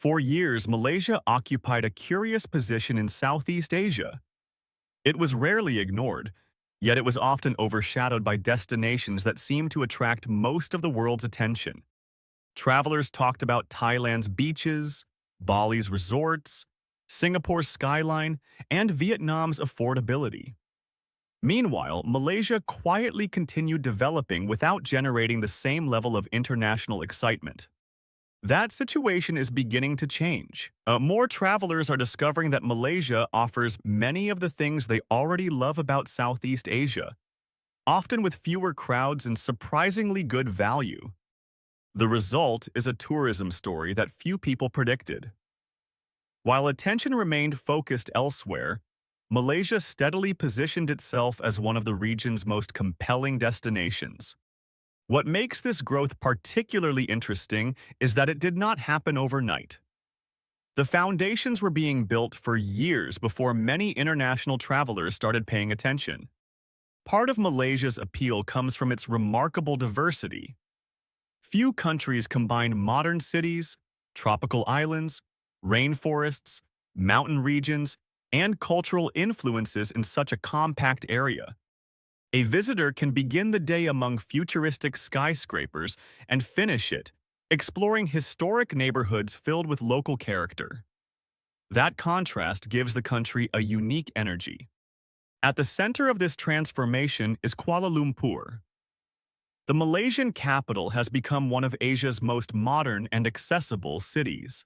For years, Malaysia occupied a curious position in Southeast Asia. It was rarely ignored, yet it was often overshadowed by destinations that seemed to attract most of the world's attention. Travelers talked about Thailand's beaches, Bali's resorts, Singapore's skyline, and Vietnam's affordability. Meanwhile, Malaysia quietly continued developing without generating the same level of international excitement. That situation is beginning to change. More travelers are discovering that Malaysia offers many of the things they already love about Southeast Asia, often with fewer crowds and surprisingly good value. The result is a tourism story that few people predicted. While attention remained focused elsewhere, Malaysia steadily positioned itself as one of the region's most compelling destinations. What makes this growth particularly interesting is that it did not happen overnight. The foundations were being built for years before many international travelers started paying attention. Part of Malaysia's appeal comes from its remarkable diversity. Few countries combine modern cities, tropical islands, rainforests, mountain regions, and cultural influences in such a compact area. A visitor can begin the day among futuristic skyscrapers and finish it, exploring historic neighborhoods filled with local character. That contrast gives the country a unique energy. At the center of this transformation is Kuala Lumpur. The Malaysian capital has become one of Asia's most modern and accessible cities.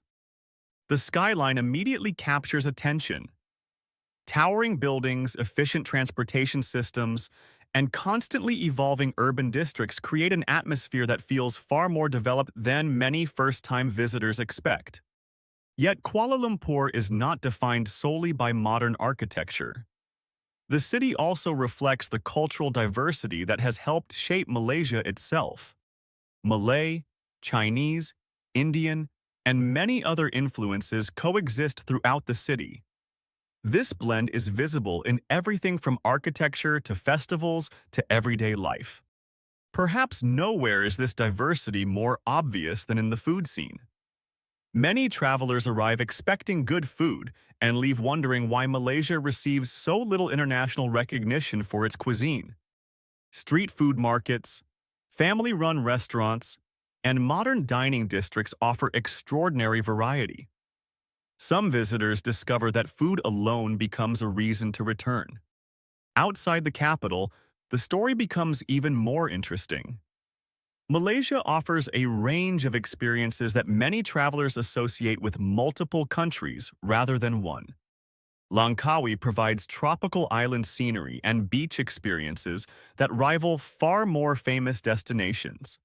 The skyline immediately captures attention. Towering buildings, efficient transportation systems, and constantly evolving urban districts create an atmosphere that feels far more developed than many first-time visitors expect. Yet Kuala Lumpur is not defined solely by modern architecture. The city also reflects the cultural diversity that has helped shape Malaysia itself. Malay, Chinese, Indian, and many other influences coexist throughout the city. This blend is visible in everything from architecture to festivals to everyday life. Perhaps nowhere is this diversity more obvious than in the food scene. Many travelers arrive expecting good food and leave wondering why Malaysia receives so little international recognition for its cuisine. Street food markets, family-run restaurants, and modern dining districts offer extraordinary variety. Some visitors discover that food alone becomes a reason to return. Outside the capital, the story becomes even more interesting. Malaysia offers a range of experiences that many travelers associate with multiple countries rather than one. Langkawi provides tropical island scenery and beach experiences that rival far more famous destinations.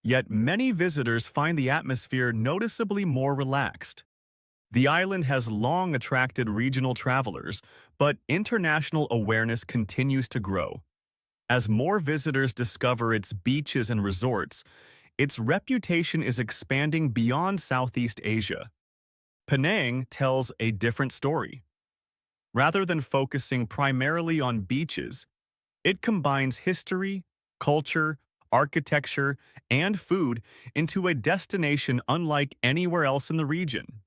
Yet many visitors find the atmosphere noticeably more relaxed. The island has long attracted regional travelers, but international awareness continues to grow. As more visitors discover its beaches and resorts, its reputation is expanding beyond Southeast Asia. Penang tells a different story. Rather than focusing primarily on beaches, it combines history, culture, architecture, and food into a destination unlike anywhere else in the region.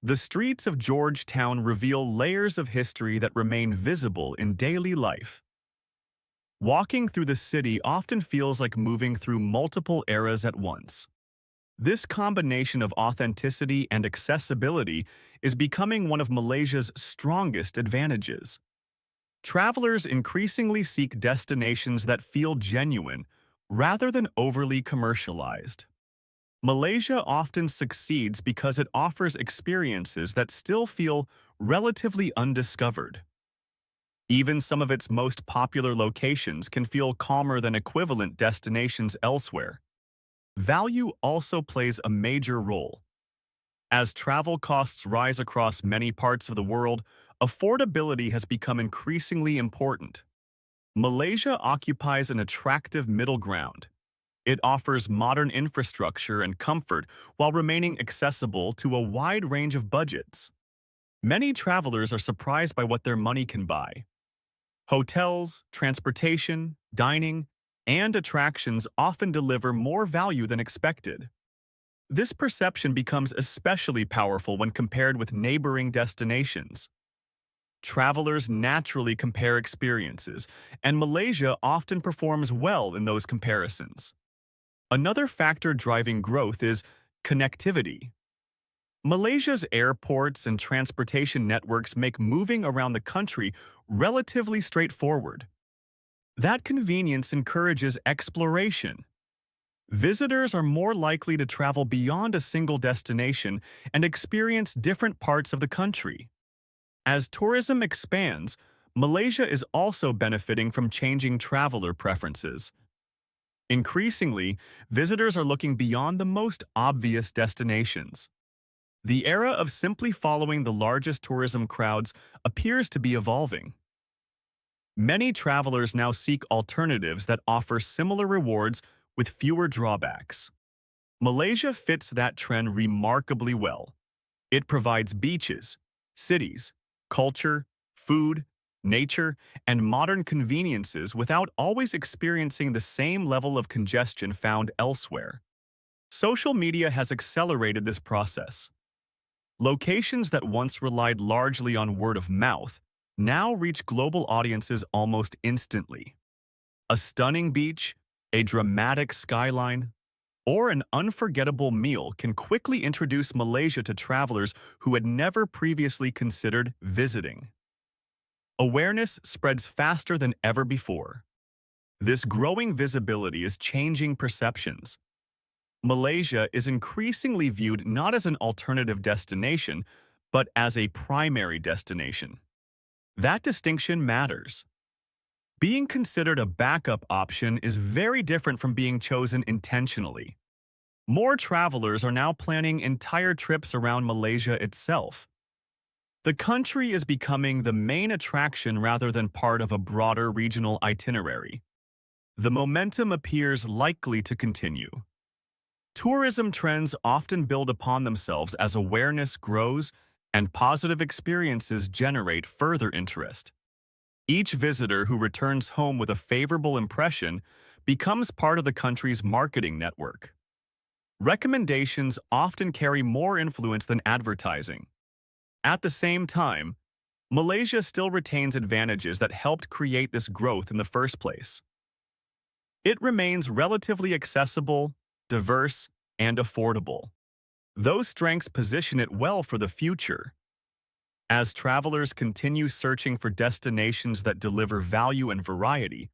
The streets of Georgetown reveal layers of history that remain visible in daily life. Walking through the city often feels like moving through multiple eras at once. This combination of authenticity and accessibility is becoming one of Malaysia's strongest advantages. Travelers increasingly seek destinations that feel genuine rather than overly commercialized. Malaysia often succeeds because it offers experiences that still feel relatively undiscovered. Even some of its most popular locations can feel calmer than equivalent destinations elsewhere. Value also plays a major role. As travel costs rise across many parts of the world, affordability has become increasingly important. Malaysia occupies an attractive middle ground. It offers modern infrastructure and comfort while remaining accessible to a wide range of budgets. Many travelers are surprised by what their money can buy. Hotels, transportation, dining, and attractions often deliver more value than expected. This perception becomes especially powerful when compared with neighboring destinations. Travelers naturally compare experiences, and Malaysia often performs well in those comparisons. Another factor driving growth is connectivity. Malaysia's airports and transportation networks make moving around the country relatively straightforward. That convenience encourages exploration. Visitors are more likely to travel beyond a single destination and experience different parts of the country. As tourism expands, Malaysia is also benefiting from changing traveler preferences. Increasingly, visitors are looking beyond the most obvious destinations. The era of simply following the largest tourism crowds appears to be evolving. Many travelers now seek alternatives that offer similar rewards with fewer drawbacks. Malaysia fits that trend remarkably well. It provides beaches, cities, culture, food, nature, and modern conveniences without always experiencing the same level of congestion found elsewhere. Social media has accelerated this process. Locations that once relied largely on word of mouth now reach global audiences almost instantly. A stunning beach, a dramatic skyline, or an unforgettable meal can quickly introduce Malaysia to travelers who had never previously considered visiting. Awareness spreads faster than ever before. This growing visibility is changing perceptions. Malaysia is increasingly viewed not as an alternative destination, but as a primary destination. That distinction matters. Being considered a backup option is very different from being chosen intentionally. More travelers are now planning entire trips around Malaysia itself. The country is becoming the main attraction rather than part of a broader regional itinerary. The momentum appears likely to continue. Tourism trends often build upon themselves as awareness grows and positive experiences generate further interest. Each visitor who returns home with a favorable impression becomes part of the country's marketing network. Recommendations often carry more influence than advertising. At the same time, Malaysia still retains advantages that helped create this growth in the first place. It remains relatively accessible, diverse, and affordable. Those strengths position it well for the future. As travelers continue searching for destinations that deliver value and variety,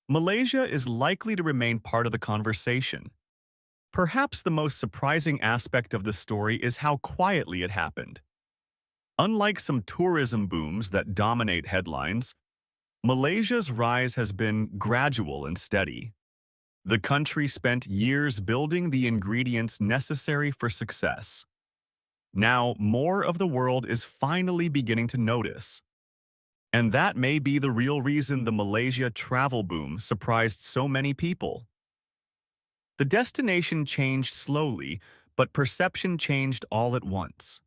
Malaysia is likely to remain part of the conversation. Perhaps the most surprising aspect of the story is how quietly it happened. Unlike some tourism booms that dominate headlines, Malaysia's rise has been gradual and steady. The country spent years building the ingredients necessary for success. Now, more of the world is finally beginning to notice. And that may be the real reason the Malaysia travel boom surprised so many people. The destination changed slowly, but perception changed all at once.